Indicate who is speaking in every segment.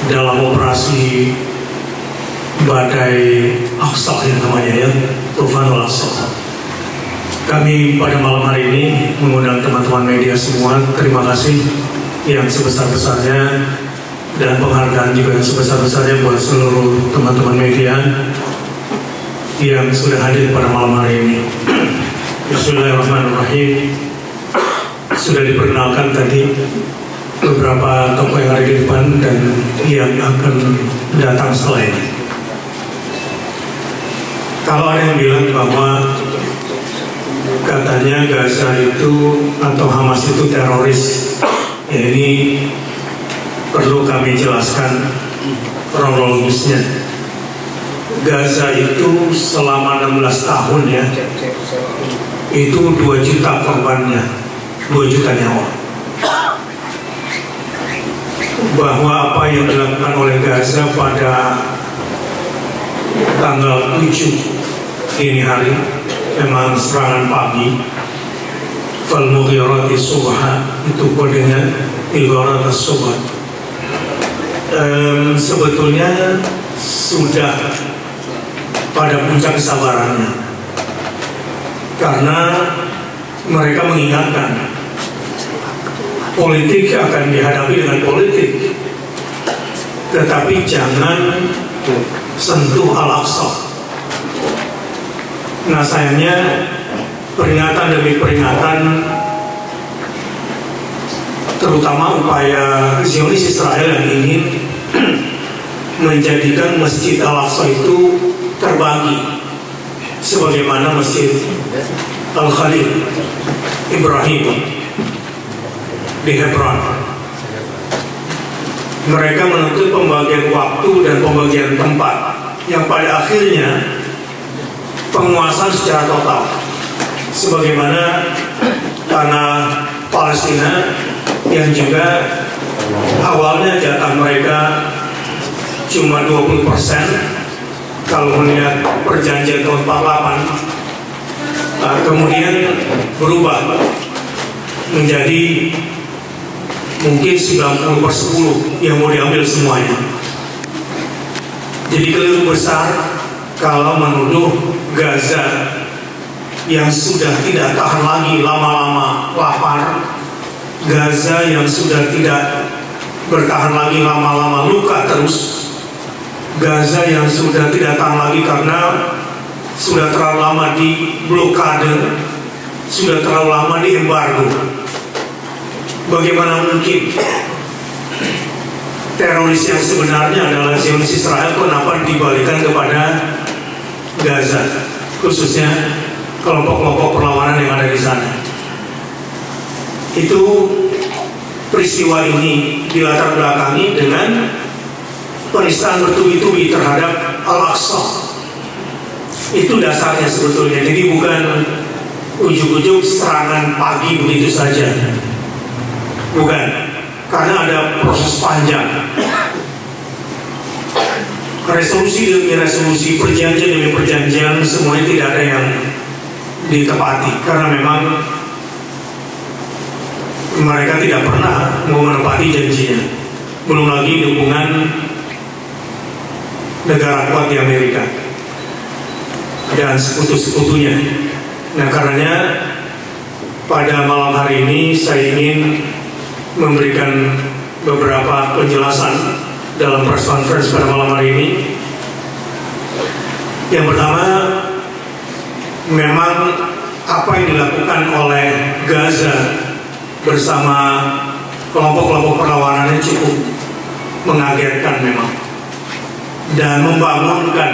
Speaker 1: dalam operasi badai Aqsa yang namanya ya, Tufanul Aqsa. Kami pada malam hari ini mengundang teman-teman media semua. Terima kasih yang sebesar-besarnya dan penghargaan juga yang sebesar-besarnya buat seluruh teman-teman media yang sudah hadir pada malam hari ini. Bismillahirrahmanirrahim. Sudah diperkenalkan tadi beberapa tokoh yang ada di depan dan yang akan datang setelah ini. Kalau ada yang bilang bahwa katanya Gaza itu atau Hamas itu teroris, ya ini perlu kami jelaskan kronologisnya. Gaza itu selama 16 tahun ya, itu 2 juta korbannya, 2 juta nyawa. Bahwa apa yang dilakukan oleh Gaza pada tanggal 7 dini hari, memang serangan pagi, Fal-Mughirati Subha, itu kodenya Igharat as-Subha. Sebetulnya sudah pada puncak kesabarannya, karena mereka mengingatkan politik akan dihadapi dengan politik, tetapi jangan sentuh Al-Aqsa. Nah sayangnya peringatan demi peringatan, terutama upaya Zionis Israel yang ingin menjadikan Masjid Al-Aqsa itu terbagi sebagaimana Masjid Al-Khalil Ibrahim di Hebron. Mereka menuntut pembagian waktu dan pembagian tempat yang pada akhirnya penguasaan secara total, sebagaimana tanah Palestina yang juga awalnya jatah mereka cuma 20%. Kalau melihat perjanjian tahun 48, kemudian berubah menjadi mungkin 90/10 yang mau diambil semuanya. Jadi keliru besar kalau menuduh Gaza yang sudah tidak tahan lagi lama-lama lapar, Gaza yang sudah tidak bertahan lagi lama-lama luka terus, Gaza yang sudah tidak tahan lagi karena sudah terlalu lama di blokade, sudah terlalu lama di embargo. Bagaimana mungkin teroris yang sebenarnya adalah Zionis Israel, kenapa dibalikan kepada Gaza, khususnya kelompok-kelompok perlawanan yang ada di sana? Itu peristiwa ini dilatar belakangi dengan penistaan bertubi-tubi terhadap Al-Aqsa. Itu dasarnya sebetulnya. Jadi bukan ujuk-ujuk serangan pagi begitu saja, bukan, karena ada proses panjang, resolusi demi resolusi, perjanjian demi perjanjian, semuanya tidak ada yang ditepati karena memang mereka tidak pernah mau menepati janjinya. Belum lagi dukungan negara kuat di Amerika dan sekutu-sekutunya. Nah karenanya pada malam hari ini saya ingin memberikan beberapa penjelasan dalam press conference pada malam hari ini. Yang pertama, memang apa yang dilakukan oleh Gaza bersama kelompok-kelompok perlawanannya cukup mengagetkan memang, dan membangunkan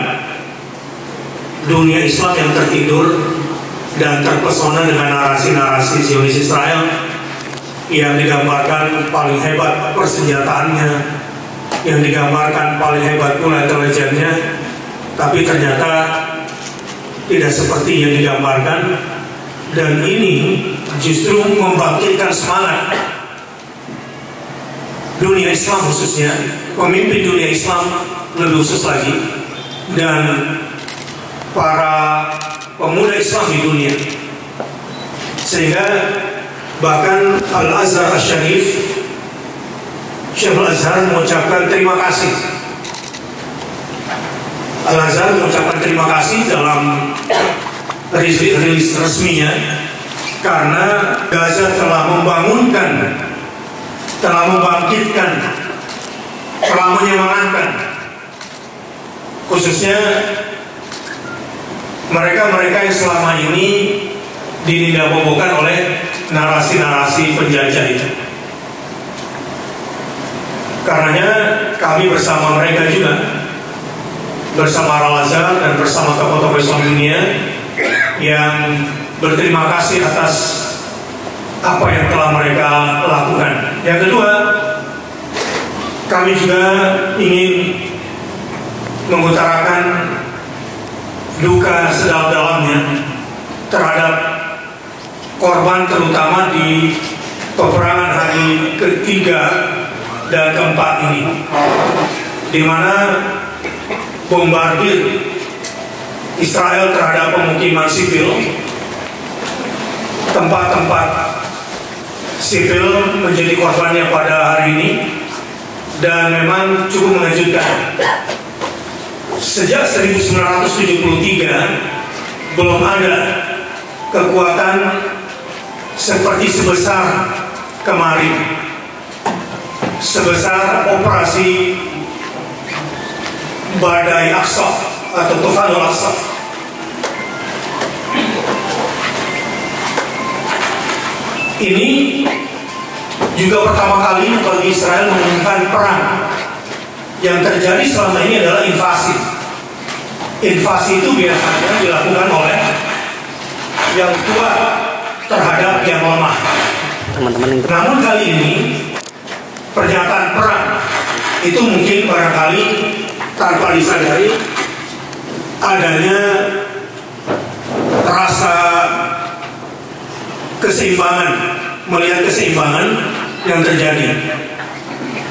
Speaker 1: dunia Islam yang tertidur dan terpesona dengan narasi-narasi Zionis Israel yang digambarkan paling hebat persenjataannya, yang digambarkan paling hebat pula intelijennya, tapi ternyata tidak seperti yang digambarkan. Dan ini justru membangkitkan semangat dunia Islam, khususnya pemimpin dunia Islam lebih khusus lagi, dan para pemuda Islam di dunia, sehingga bahkan Al-Azhar Asy-Syarif Syekh Al-Azhar mengucapkan terima kasih. Al-Azhar mengucapkan terima kasih dalam rilis resminya karena Gaza telah membangunkan, telah membangkitkan, telah menyemangatkan khususnya mereka-mereka yang selama ini dinindabobokan oleh narasi-narasi penjajah itu. Karenanya kami bersama mereka juga, bersama Al-Azhar dan bersama tokoh-tokoh Islam dunia yang berterima kasih atas apa yang telah mereka lakukan. Yang kedua, kami juga ingin mengutarakan duka sedalam-dalamnya terhadap korban, terutama di peperangan hari ketiga dan keempat ini, di mana bombardir Israel terhadap pemukiman sipil, tempat-tempat sipil menjadi korbannya pada hari ini, dan memang cukup mengejutkan. Sejak 1973 belum ada kekuatan seperti sebesar kemarin, sebesar operasi Badai Aqsa atau Tufanul Aqsa. Ini juga pertama kali bagi Israel mengumumkan perang. Yang terjadi selama ini adalah invasi. Invasi itu biasanya dilakukan oleh yang kuat terhadap yang lemah. Namun kali ini pernyataan perang itu mungkin barangkali tanpa disadari adanya rasa keseimbangan, melihat keseimbangan yang terjadi.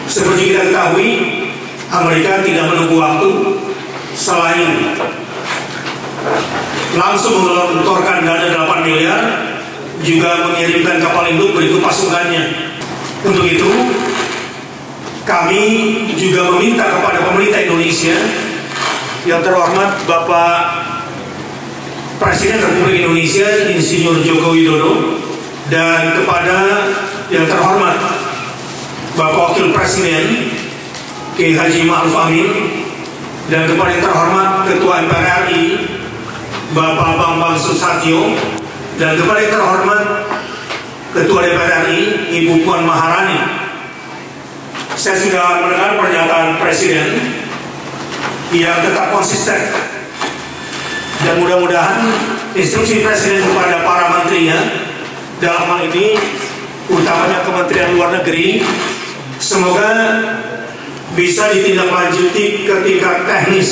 Speaker 1: Seperti kita ketahui, Amerika tidak menunggu waktu selain langsung menggelontorkan dana 8 miliar, juga mengirimkan kapal induk berikut pasukannya. Untuk itu, kami juga meminta kepada pemerintah Indonesia, yang terhormat Bapak Presiden Republik Indonesia Insinyur Joko Widodo, dan kepada yang terhormat Bapak Wakil Presiden Kiai Haji Ma'ruf Amin, dan kepada yang terhormat Ketua MPR RI Bapak Bambang Susatyo, dan kepada yang terhormat Ketua DPR RI Ibu Puan Maharani. Saya sudah mendengar pernyataan Presiden yang tetap konsisten, dan mudah-mudahan instruksi Presiden kepada para menterinya dalam hal ini, utamanya Kementerian Luar Negeri, semoga bisa ditindaklanjuti ke tingkat teknis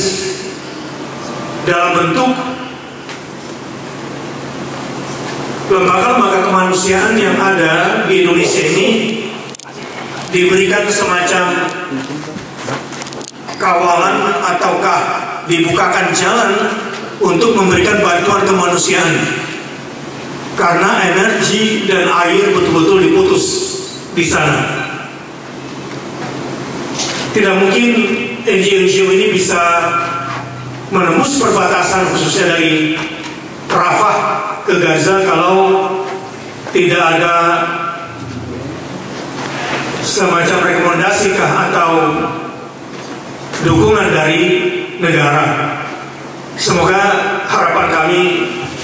Speaker 1: dalam bentuk lembaga-lembaga kemanusiaan yang ada di Indonesia ini diberikan semacam kawalan ataukah dibukakan jalan untuk memberikan bantuan kemanusiaan, karena energi dan air betul-betul diputus di sana. Tidak mungkin NGO ini bisa menembus perbatasan khususnya dari Rafah ke Gaza kalau tidak ada semacam rekomendasi atau dukungan dari negara. Semoga harapan kami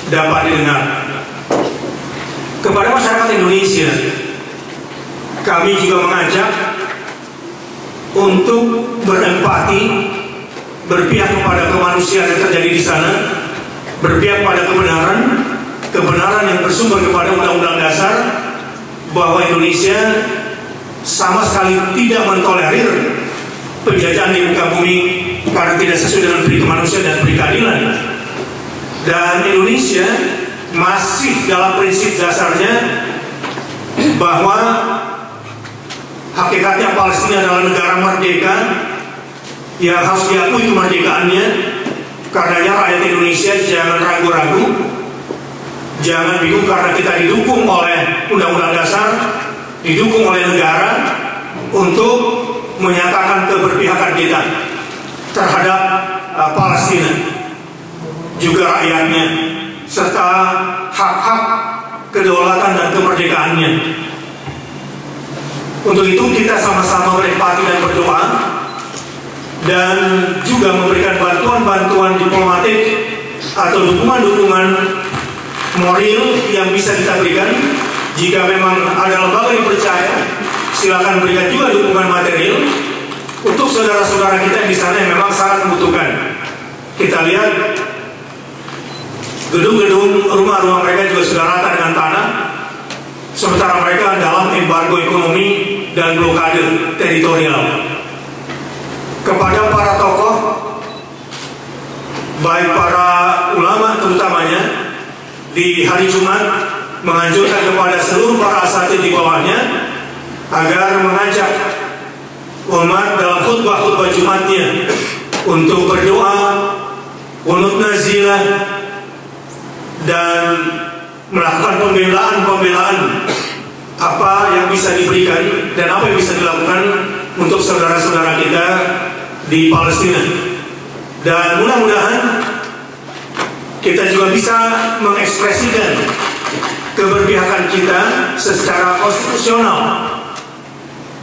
Speaker 1: dapat didengar. Kepada masyarakat Indonesia, kami juga mengajak untuk berempati, berpihak kepada kemanusiaan yang terjadi di sana, berpihak pada kebenaran yang bersumber kepada Undang-Undang Dasar, bahwa Indonesia sama sekali tidak mentolerir penjajahan di muka bumi karena tidak sesuai dengan prinsip kemanusiaan dan keadilan. Dan Indonesia masih dalam prinsip dasarnya bahwa hakikatnya Palestina adalah negara merdeka yang harus diakui kemerdekaannya. Karenanya rakyat Indonesia jangan ragu-ragu, jangan bingung karena kita didukung oleh Undang-Undang Dasar, didukung oleh negara, untuk menyatakan keberpihakan kita terhadap Palestina, juga rakyatnya, serta hak-hak kedaulatan dan kemerdekaannya. Untuk itu kita sama-sama berempati dan berdoa, dan juga memberikan bantuan-bantuan diplomatik atau dukungan-dukungan moral yang bisa kita berikan. Jika memang ada lembaga yang percaya, silakan berikan juga dukungan material untuk saudara-saudara kita di sana yang memang sangat membutuhkan. Kita lihat gedung-gedung rumah-rumah mereka juga sudah rata dengan tanah, sementara mereka dalam embargo ekonomi dan blokade teritorial. Kepada para tokoh, baik para ulama terutamanya, di hari Jumat menganjurkan kepada seluruh para asatidz di bawahnya agar mengajak umat dalam khutbah-khutbah Jumatnya untuk berdoa, qunut nazilah, dan melakukan pembelaan apa yang bisa diberikan dan apa yang bisa dilakukan untuk saudara-saudara kita di Palestina. Dan mudah-mudahan kita juga bisa mengekspresikan keberpihakan kita secara konstitusional,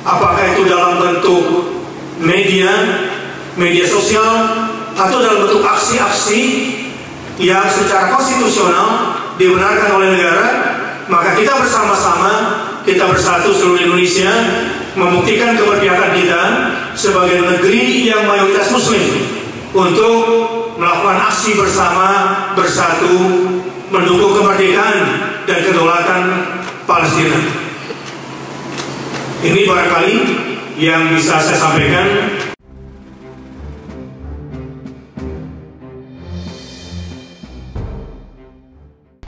Speaker 1: apakah itu dalam bentuk media sosial atau dalam bentuk aksi-aksi yang secara konstitusional dibenarkan oleh negara. Maka kita bersama-sama, kita bersatu seluruh Indonesia membuktikan keberpihakan kita sebagai negeri yang mayoritas muslim untuk melakukan aksi bersatu mendukung kemerdekaan dan kedaulatan Palestina. Ini barangkali yang bisa saya sampaikan.